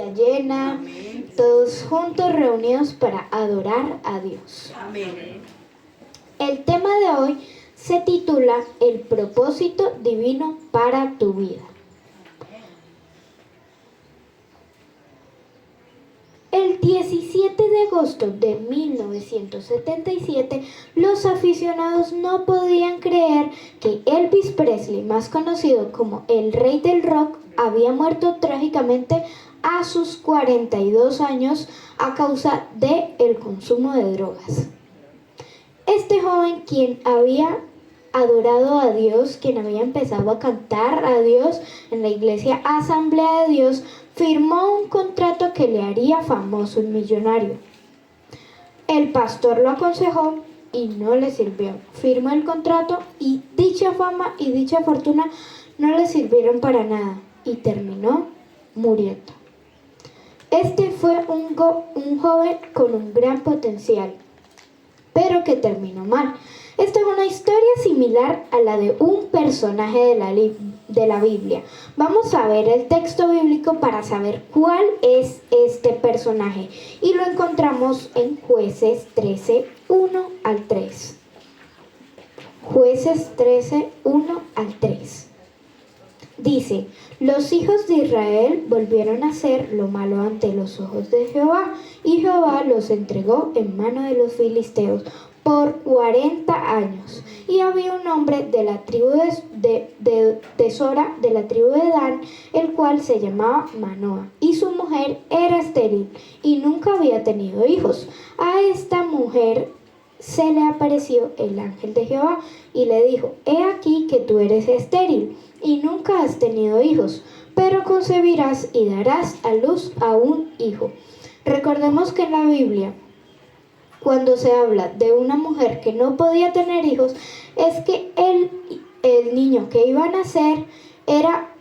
iglesia llena, Amén. todos juntos reunidos para adorar a Dios. Amén. El tema de hoy se titula El propósito divino para tu vida. El 17 de agosto de 1977, los aficionados no podían creer que Elvis Presley, más conocido como el rey del rock, había muerto trágicamente a sus 42 años a causa del consumo de drogas. Este joven, quien había adorado a Dios, quien había empezado a cantar a Dios en la iglesia Asamblea de Dios, firmó un contrato que le haría famoso y millonario. El pastor lo aconsejó y no le sirvió. Firmó el contrato y dicha fama y dicha fortuna no le sirvieron para nada y terminó muriendo. Este fue un joven con un gran potencial, pero que terminó mal. Esta es una historia similar a la de un personaje de la Biblia. Vamos a ver el texto bíblico para saber cuál es este personaje. Y lo encontramos en Jueces 13, 1 al 3. Jueces 13, 1 al 3. Dice: los hijos de Israel volvieron a hacer lo malo ante los ojos de Jehová, y Jehová los entregó en mano de los filisteos por 40 años. Y había un hombre de la tribu de Sora, de la tribu de Dan, el cual se llamaba Manoa, y su mujer era estéril y nunca había tenido hijos. A esta mujer se le apareció el ángel de Jehová y le dijo: he aquí que tú eres estéril y nunca has tenido hijos, pero concebirás y darás a luz a un hijo. Recordemos que en la Biblia, cuando se habla de una mujer que no podía tener hijos, es que el niño que iba a nacer era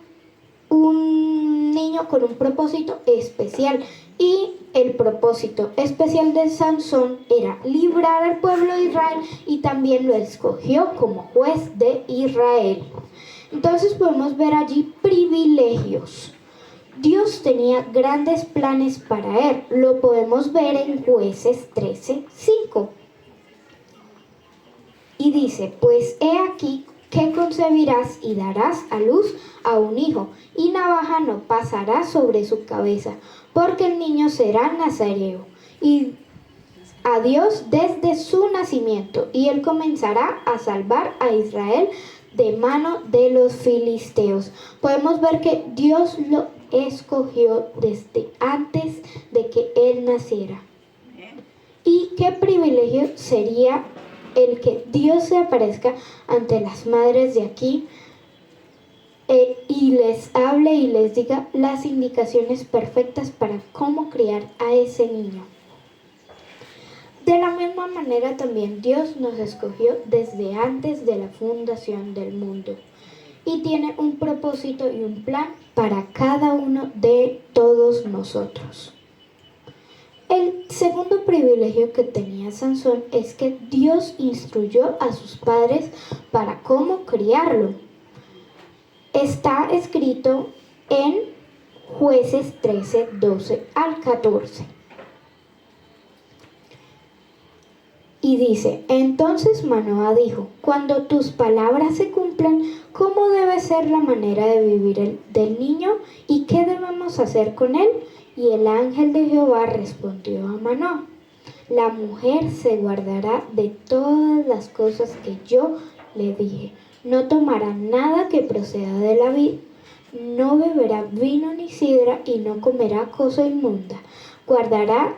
un niño con un propósito especial. Y el propósito especial de Sansón era librar al pueblo de Israel, y también lo escogió como juez de Israel. Entonces podemos ver allí privilegios. Dios tenía grandes planes para él. Lo podemos ver en Jueces 13, 5. Y dice: pues he aquí que concebirás y darás a luz a un hijo, y navaja no pasará sobre su cabeza, porque el niño será nazareo y a Dios desde su nacimiento, y él comenzará a salvar a Israel de mano de los filisteos. Podemos ver que Dios lo escogió desde antes de que él naciera. Y qué privilegio sería el que Dios se aparezca ante las madres de aquí y les hable y les diga las indicaciones perfectas para cómo criar a ese niño. De la misma manera también Dios nos escogió desde antes de la fundación del mundo y tiene un propósito y un plan para cada uno de todos nosotros. El segundo privilegio que tenía Sansón es que Dios instruyó a sus padres para cómo criarlo. Está escrito en Jueces 13, 12 al 14. Y dice: entonces Manoa dijo: cuando tus palabras se cumplan, ¿cómo debe ser la manera de vivir del niño y qué debemos hacer con él? Y el ángel de Jehová respondió a Manoa: la mujer se guardará de todas las cosas que yo le dije. No tomará nada que proceda de la vid, no beberá vino ni sidra y no comerá cosa inmunda. Guardará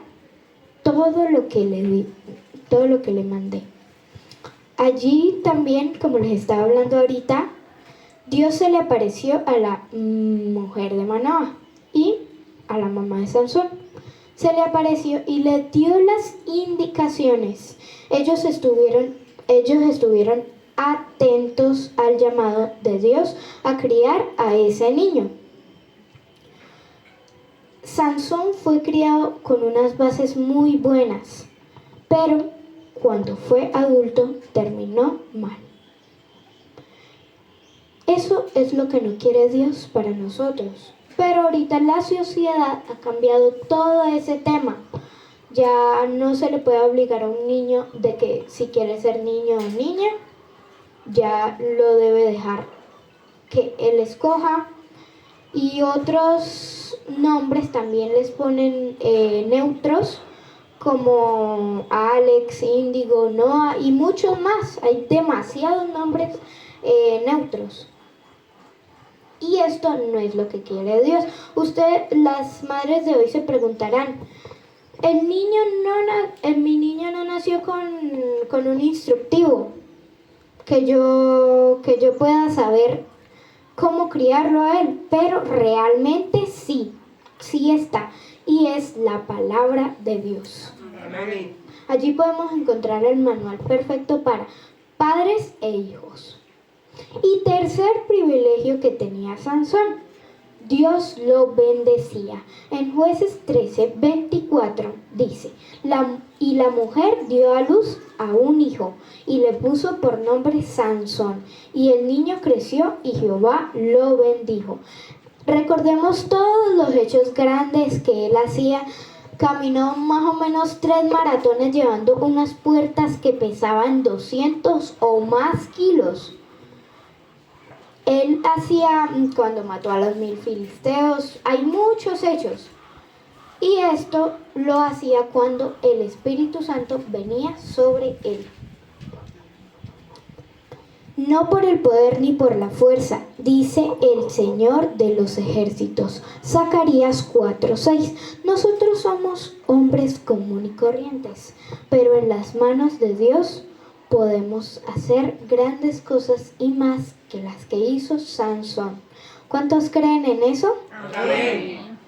todo lo que le mandé. Allí también, como les estaba hablando ahorita, Dios se le apareció a la mujer de Manoa y a la mamá de Sansón. Se le apareció y le dio las indicaciones. Ellos estuvieron atentos al llamado de Dios a criar a ese niño. Sansón fue criado con unas bases muy buenas, pero cuando fue adulto terminó mal. Eso es lo que no quiere Dios para nosotros. Pero ahorita la sociedad ha cambiado todo ese tema. Ya no se le puede obligar a un niño de que si quiere ser niño o niña, ya lo debe dejar que él escoja. Y otros nombres también les ponen neutros, como Alex, Índigo, Noah y muchos más. Hay demasiados nombres neutros. Y esto no es lo que quiere Dios. Las madres de hoy se preguntarán, mi niño no nació con un instructivo que yo pueda saber cómo criarlo a él, pero realmente sí está, y es la palabra de Dios. Amén. Allí podemos encontrar el manual perfecto para padres e hijos. Y tercer privilegio que tenía Sansón, Dios lo bendecía. En Jueces 13:24 dice, y la mujer dio a luz a un hijo y le puso por nombre Sansón. Y el niño creció y Jehová lo bendijo. Recordemos todos los hechos grandes que él hacía. Caminó más o menos 3 maratones llevando unas puertas que pesaban 200 o más kilos. Él hacía cuando mató a los 1000 filisteos, hay muchos hechos. Y esto lo hacía cuando el Espíritu Santo venía sobre él. No por el poder ni por la fuerza, dice el Señor de los ejércitos. Zacarías 4:6. Nosotros somos hombres comunes y corrientes, pero en las manos de Dios podemos hacer grandes cosas y más que las que hizo Sansón. ¿Cuántos creen en eso? Amén.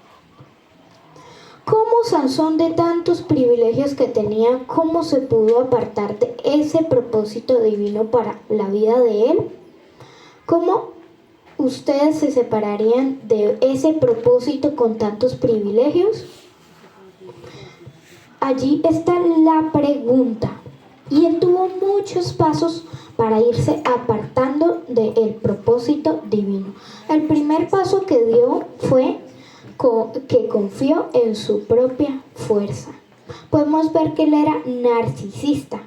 ¿Cómo Sansón, de tantos privilegios que tenía, cómo se pudo apartar de ese propósito divino para la vida de él? ¿Cómo ustedes se separarían de ese propósito con tantos privilegios? Allí está la pregunta. Y él tuvo muchos pasos para irse apartando del propósito divino. El primer paso que dio fue que confió en su propia fuerza. Podemos ver que él era narcisista.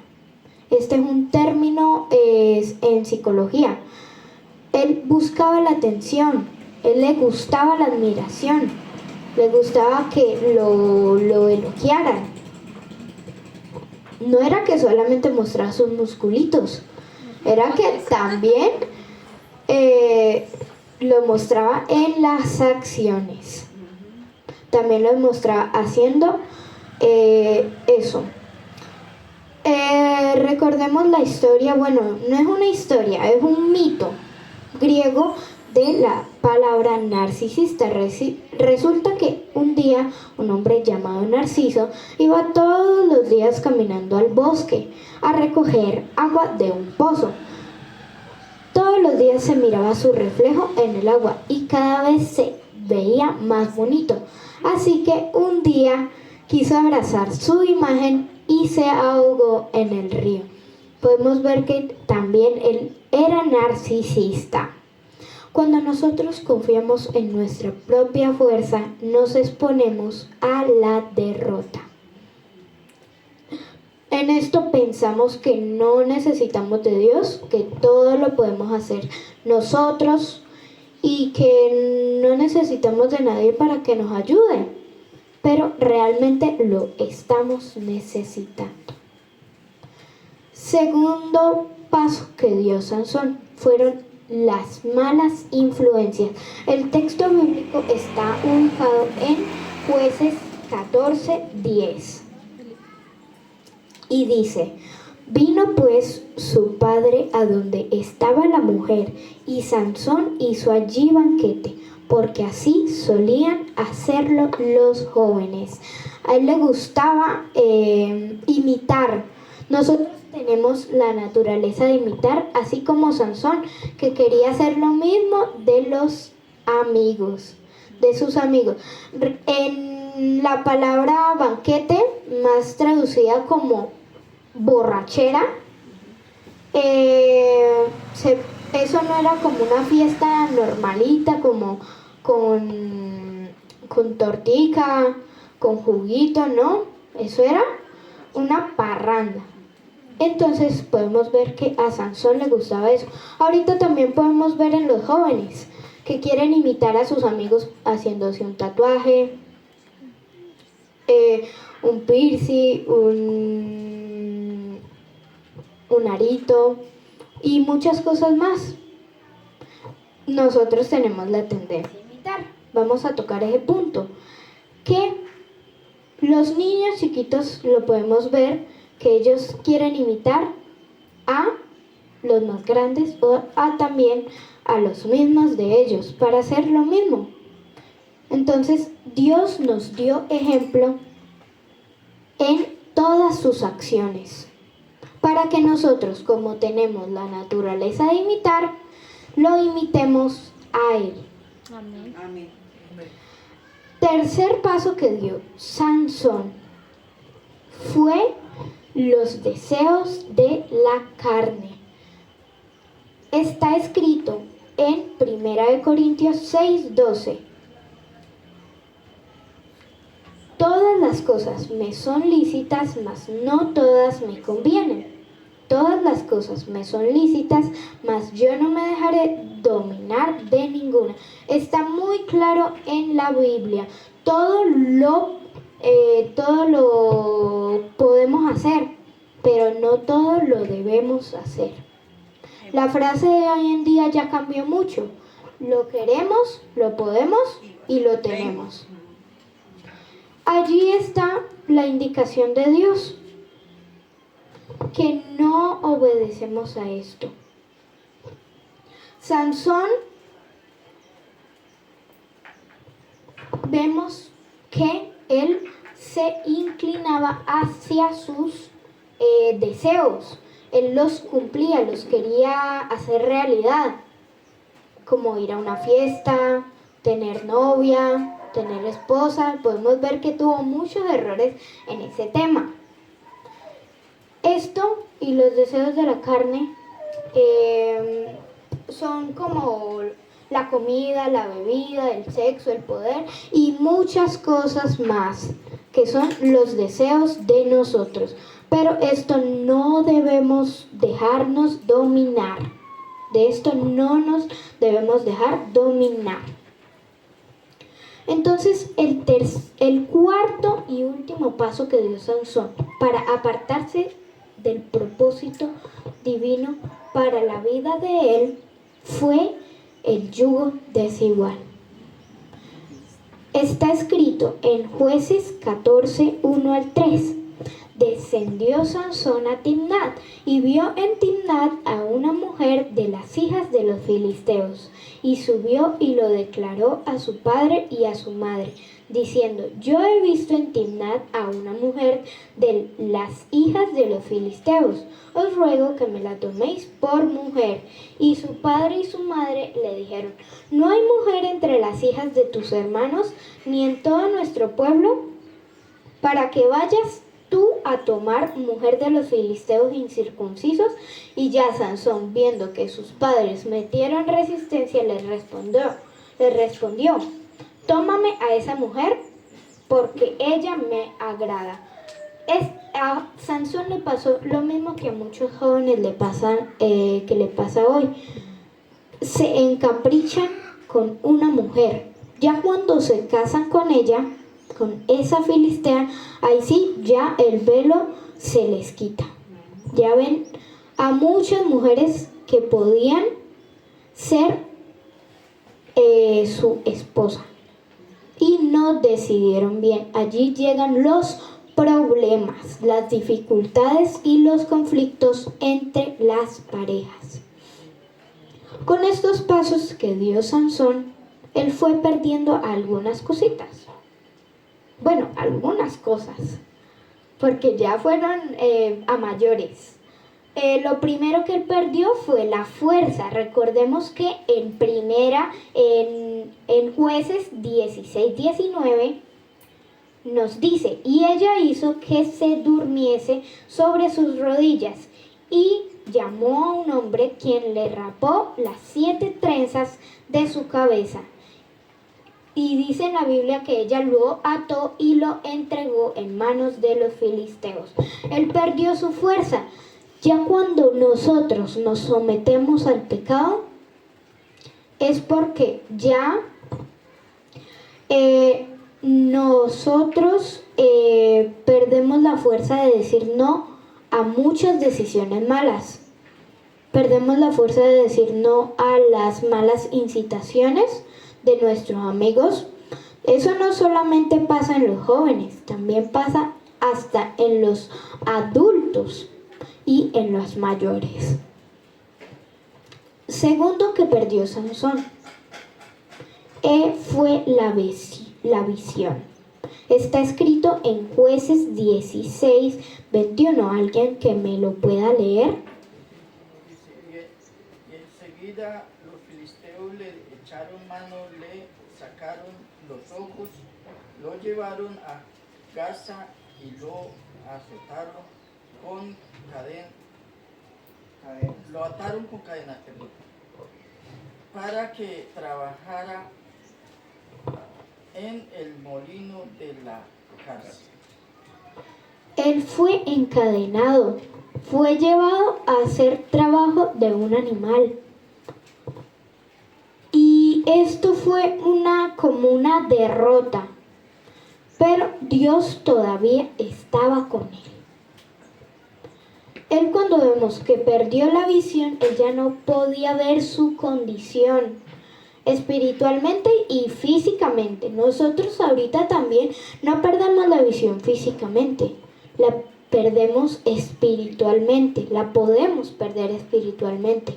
Este es un término en psicología. Él buscaba la atención, él le gustaba la admiración, le gustaba que lo elogiaran. No era que solamente mostrara sus musculitos, era que también lo mostraba en las acciones. También lo mostraba haciendo eso. Recordemos la historia, bueno, no es una historia, es un mito griego de la palabra narcisista. Resulta que un día un hombre llamado Narciso iba todos los días caminando al bosque a recoger agua de un pozo. Todos los días se miraba su reflejo en el agua y cada vez se veía más bonito. Así que un día quiso abrazar su imagen y se ahogó en el río. Podemos ver que también él era narcisista. Cuando nosotros confiamos en nuestra propia fuerza, nos exponemos a la derrota. En esto pensamos que no necesitamos de Dios, que todo lo podemos hacer nosotros y que no necesitamos de nadie para que nos ayude, pero realmente lo estamos necesitando. Segundo paso que dio Sansón fueron las malas influencias. El texto bíblico está ubicado en Jueces 14:10 y dice: vino pues su padre a donde estaba la mujer, y Sansón hizo allí banquete, porque así solían hacerlo los jóvenes. A él le gustaba imitar. Nosotros tenemos la naturaleza de imitar, así como Sansón, que quería hacer lo mismo de los amigos, de sus amigos. En la palabra banquete, más traducida como borrachera, eso no era como una fiesta normalita, como con tortica, con juguito, no, eso era una parranda. Entonces podemos ver que a Sansón le gustaba eso. Ahorita también podemos ver en los jóvenes que quieren imitar a sus amigos haciéndose un tatuaje, un piercing, un arito y muchas cosas más. Nosotros tenemos la tendencia a imitar. Vamos a tocar ese punto. Que los niños chiquitos lo podemos ver que ellos quieren imitar a los más grandes o también a los mismos de ellos para hacer lo mismo. Entonces Dios nos dio ejemplo en todas sus acciones para que nosotros, como tenemos la naturaleza de imitar, lo imitemos a Él. Amén. Amén. Tercer paso que dio Sansón fue los deseos de la carne. Está escrito en 1 Corintios 6:12. Todas las cosas me son lícitas, mas no todas me convienen. Todas las cosas me son lícitas, mas yo no me dejaré dominar de ninguna. Está muy claro en la Biblia. Todo lo podemos hacer, pero no todo lo debemos hacer. La frase de hoy en día ya cambió mucho. Lo queremos, lo podemos y lo tenemos. Allí está la indicación de Dios, que no obedecemos a esto. Sansón, vemos que él se inclinaba hacia sus deseos. Él los cumplía, los quería hacer realidad, como ir a una fiesta, tener novia, tener esposa. Podemos ver que tuvo muchos errores en ese tema. Esto y los deseos de la carne son como la comida, la bebida, el sexo, el poder y muchas cosas más, que son los deseos de nosotros. Pero esto no debemos dejarnos dominar. De esto no nos debemos dejar dominar. Entonces, el cuarto y último paso que dio Sansón para apartarse del propósito divino para la vida de él fue el yugo desigual. Está escrito en Jueces 14, 1-3. Descendió Sansón a Timnat y vio en Timnat a una mujer de las hijas de los filisteos, y subió y lo declaró a su padre y a su madre, diciendo: yo he visto en Timnat a una mujer de las hijas de los filisteos, os ruego que me la toméis por mujer. Y su padre y su madre le dijeron: no hay mujer entre las hijas de tus hermanos, ni en todo nuestro pueblo, para que vayas tú a tomar mujer de los filisteos incircuncisos. Y ya Sansón, viendo que sus padres metieron resistencia, les respondió: tómame a esa mujer, porque ella me agrada. A Sansón le pasó lo mismo que a muchos jóvenes le pasa hoy. Se encaprichan con una mujer. Ya cuando se casan con ella, con esa filistea, ahí sí, ya el velo se les quita. Ya ven a muchas mujeres que podían ser su esposa y no decidieron bien. Allí llegan los problemas, las dificultades y los conflictos entre las parejas. Con estos pasos que dio Sansón, él fue perdiendo algunas cositas. Bueno, algunas cosas, porque ya fueron a mayores. Lo primero que él perdió fue la fuerza. Recordemos que en Jueces 16-19 nos dice: y ella hizo que se durmiese sobre sus rodillas, y llamó a un hombre, quien le rapó las 7 trenzas de su cabeza, Y dice en la Biblia que ella lo ató y lo entregó en manos de los filisteos. Él perdió su fuerza. Ya cuando nosotros nos sometemos al pecado, es porque ya nosotros perdemos la fuerza de decir no a muchas decisiones malas. Perdemos la fuerza de decir no a las malas incitaciones de nuestros amigos. Eso no solamente pasa en los jóvenes, también pasa hasta en los adultos y en los mayores. Segundo que perdió Sansón fue la visión. Está escrito en Jueces 16, 21. ¿Alguien que me lo pueda leer? Y enseguida los filisteos le echaron mano, le sacaron los ojos, lo llevaron a Gaza y lo azotaron con cadenas. Lo ataron con cadenas, para que trabajara en el molino de la cárcel. Él fue encadenado, fue llevado a hacer trabajo de un animal. Y esto fue como una derrota, pero Dios todavía estaba con él. Él, cuando vemos que perdió la visión, él ya no podía ver su condición espiritualmente y físicamente. Nosotros ahorita también no perdemos la visión físicamente, la perdemos espiritualmente, la podemos perder espiritualmente.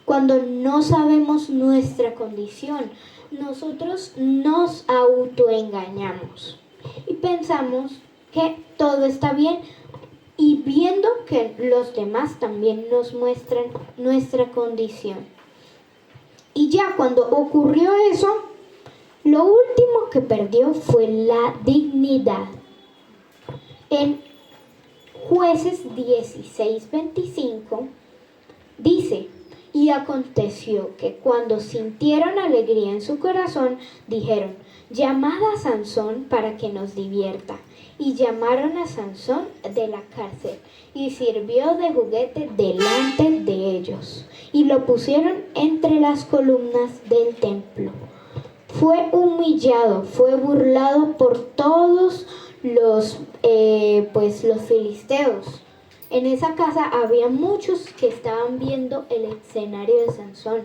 Cuando no sabemos nuestra condición, nosotros nos autoengañamos y pensamos que todo está bien, y viendo que los demás también nos muestran nuestra condición. Y ya cuando ocurrió eso, lo último que perdió fue la dignidad. En Jueces 16, 25 dice: y aconteció que cuando sintieron alegría en su corazón, dijeron: llamad a Sansón para que nos divierta. Y llamaron a Sansón de la cárcel, y sirvió de juguete delante de ellos, y lo pusieron entre las columnas del templo. Fue humillado, fue burlado por todos los filisteos. En esa casa había muchos que estaban viendo el escenario de Sansón.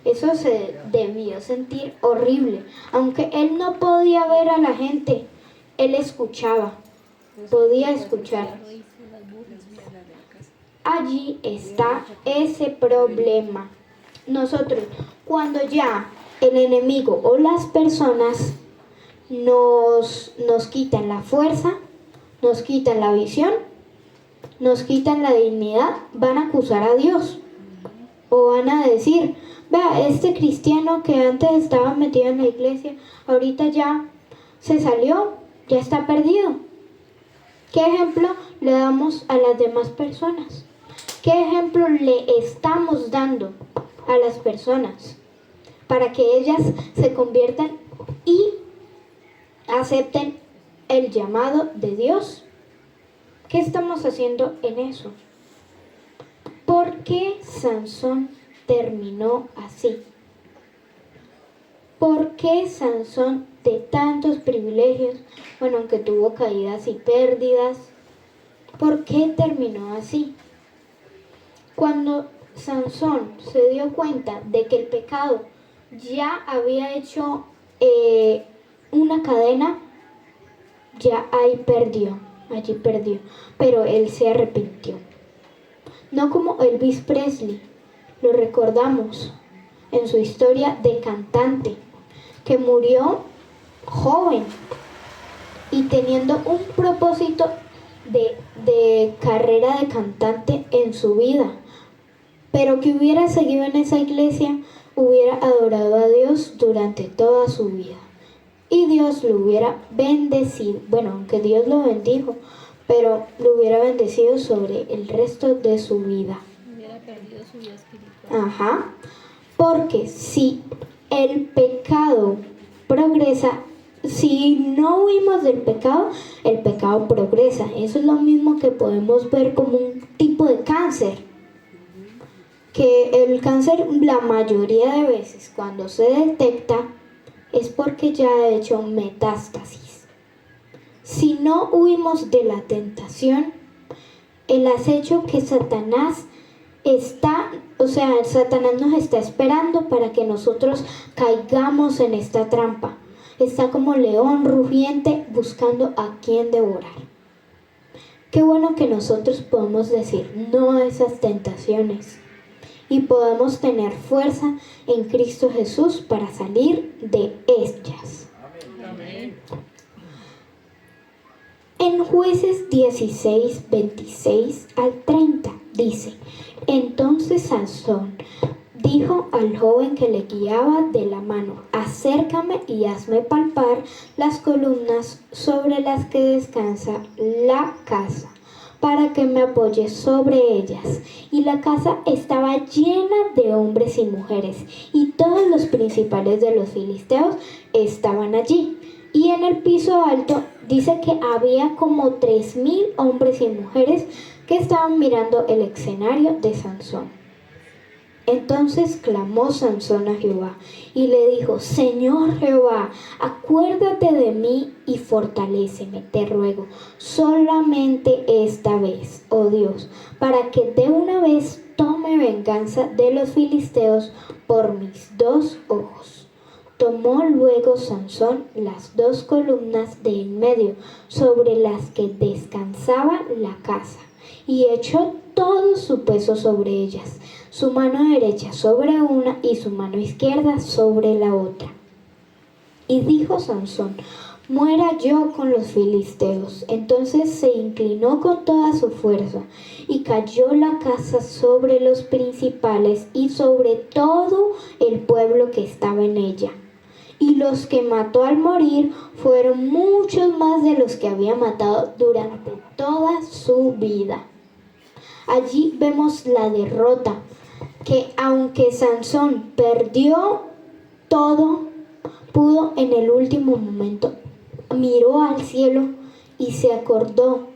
Eso se debió sentir horrible. Aunque él no podía ver a la gente, él escuchaba, podía escuchar. Allí está ese problema. Nosotros, cuando ya el enemigo o las personas nos quitan la fuerza, nos quitan la visión, nos quitan la dignidad, van a acusar a Dios. O van a decir: vea, este cristiano que antes estaba metido en la iglesia, ahorita ya se salió, ya está perdido. ¿Qué ejemplo le damos a las demás personas? ¿Qué ejemplo le estamos dando a las personas para que ellas se conviertan y acepten el llamado de Dios? ¿Qué estamos haciendo en eso? ¿Por qué Sansón terminó así? ¿Por qué Sansón, de tantos privilegios, bueno, aunque tuvo caídas y pérdidas, por qué terminó así? Cuando Sansón se dio cuenta de que el pecado ya había hecho una cadena, ya allí perdió, pero él se arrepintió. No como Elvis Presley, lo recordamos en su historia de cantante, que murió joven y teniendo un propósito de carrera de cantante en su vida, pero que hubiera seguido en esa iglesia, hubiera adorado a Dios durante toda su vida y Dios lo hubiera bendecido. Bueno, aunque Dios lo bendijo, pero lo hubiera bendecido sobre el resto de su vida. Hubiera perdido su vida espiritual. Ajá. Porque si el pecado progresa. Si no huimos del pecado, el pecado progresa. Eso es lo mismo que podemos ver como un tipo de cáncer. Que el cáncer, la mayoría de veces, cuando se detecta, es porque ya ha hecho metástasis. Si no huimos de la tentación, el acecho que Satanás Satanás nos está esperando para que nosotros caigamos en esta trampa. Está como león rugiente buscando a quien devorar. Qué bueno que nosotros podemos decir no a esas tentaciones y podemos tener fuerza en Cristo Jesús para salir de ellas. Amén. En Jueces 16, 26 al 30 dice: entonces Sansón dijo al joven que le guiaba de la mano: acércame y hazme palpar las columnas sobre las que descansa la casa, para que me apoye sobre ellas. Y la casa estaba llena de hombres y mujeres, y todos los principales de los filisteos estaban allí. Y en el piso alto dice que había como 3,000 hombres y mujeres que estaban mirando el escenario de Sansón. Entonces clamó Sansón a Jehová y le dijo: Señor Jehová, acuérdate de mí y fortaléceme, te ruego, solamente esta vez, oh Dios, para que de una vez tome venganza de los filisteos por mis 2 ojos. Tomó luego Sansón las 2 columnas de en medio sobre las que descansaba la casa y echó todo su peso sobre ellas, su mano derecha sobre una y su mano izquierda sobre la otra. Y dijo Sansón: muera yo con los filisteos. Entonces se inclinó con toda su fuerza y cayó la casa sobre los principales y sobre todo el pueblo que estaba en ella. Y los que mató al morir fueron muchos más de los que había matado durante toda su vida. Allí vemos la derrota, que aunque Sansón perdió todo, pudo en el último momento, miró al cielo y se acordó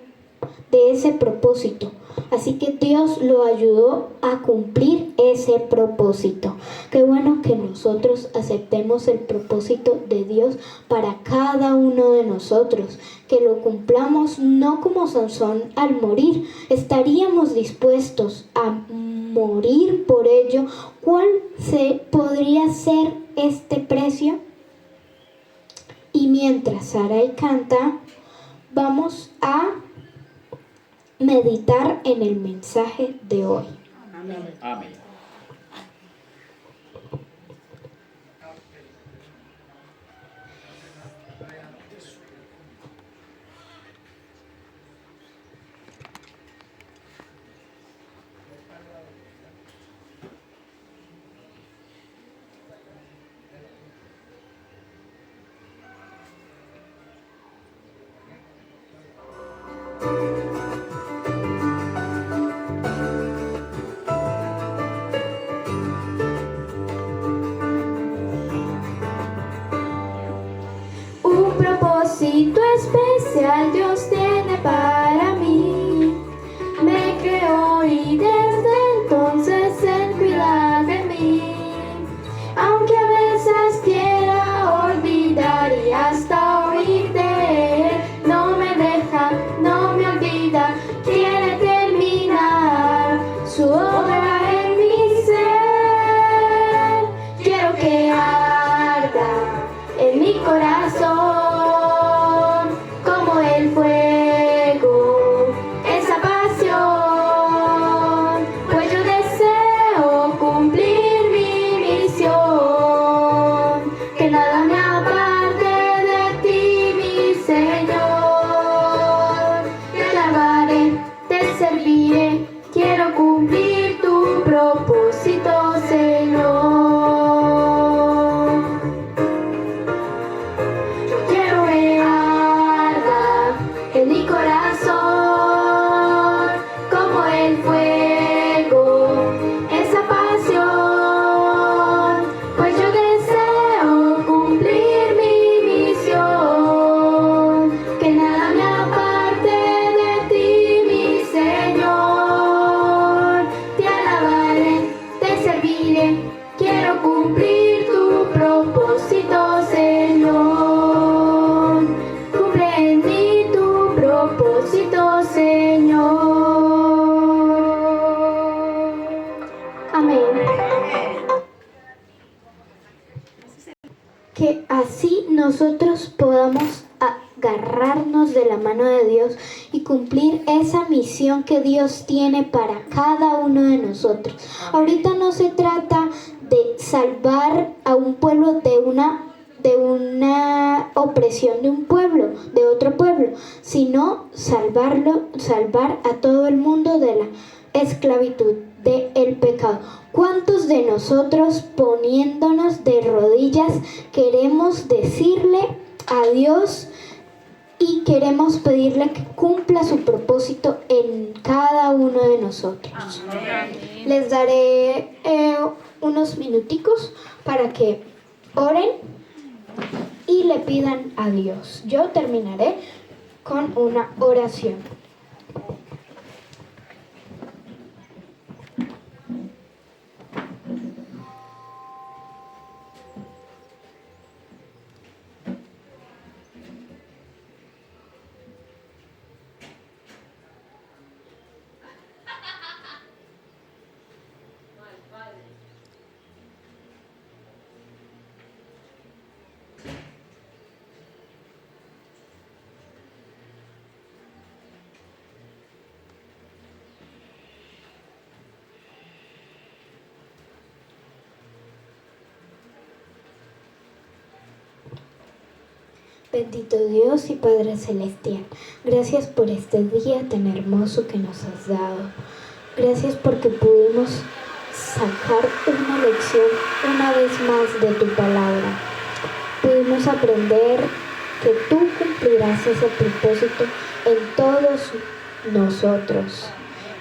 de ese propósito. Así que Dios lo ayudó a cumplir ese propósito. Qué bueno que nosotros aceptemos el propósito de Dios para cada uno de nosotros, que lo cumplamos no como Sansón al morir. Estaríamos dispuestos a morir por ello. ¿Cuál podría ser este precio? Y mientras Sarai canta, vamos a meditar en el mensaje de hoy. Amén. Un propósito especial Dios tiene para mí. Me creó y desde entonces Él cuida de mí. Aunque a veces quiera olvidar y hasta huir de Él, no me deja, no me olvida, quiere terminar su obra en mi ser. Quiero que arda en mi corazón como el fuego nosotros podamos agarrarnos de la mano de Dios y cumplir esa misión que Dios tiene para cada uno de nosotros. Ahorita no se trata de salvar a un pueblo de una opresión de un pueblo, de otro pueblo, sino salvar a todo el mundo de la esclavitud, del pecado. ¿Cuántos de nosotros, poniéndonos de rodillas, queremos decirle a Dios y queremos pedirle que cumpla su propósito en cada uno de nosotros? Amén. Les daré unos minuticos para que oren y le pidan a Dios. Yo terminaré con una oración. Bendito Dios y Padre Celestial, gracias por este día tan hermoso que nos has dado. Gracias porque pudimos sacar una lección una vez más de tu palabra. Pudimos aprender que tú cumplirás ese propósito en todos nosotros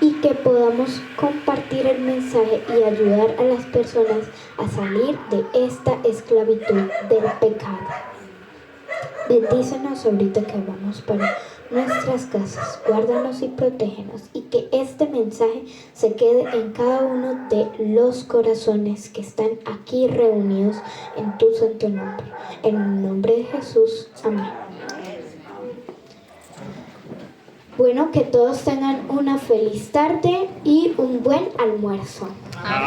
y que podamos compartir el mensaje y ayudar a las personas a salir de esta esclavitud del pecado. Bendícenos ahorita que vamos para nuestras casas, guárdanos y protégenos, y que este mensaje se quede en cada uno de los corazones que están aquí reunidos en tu santo nombre. En el nombre de Jesús, amén. Bueno, que todos tengan una feliz tarde y un buen almuerzo. Amén.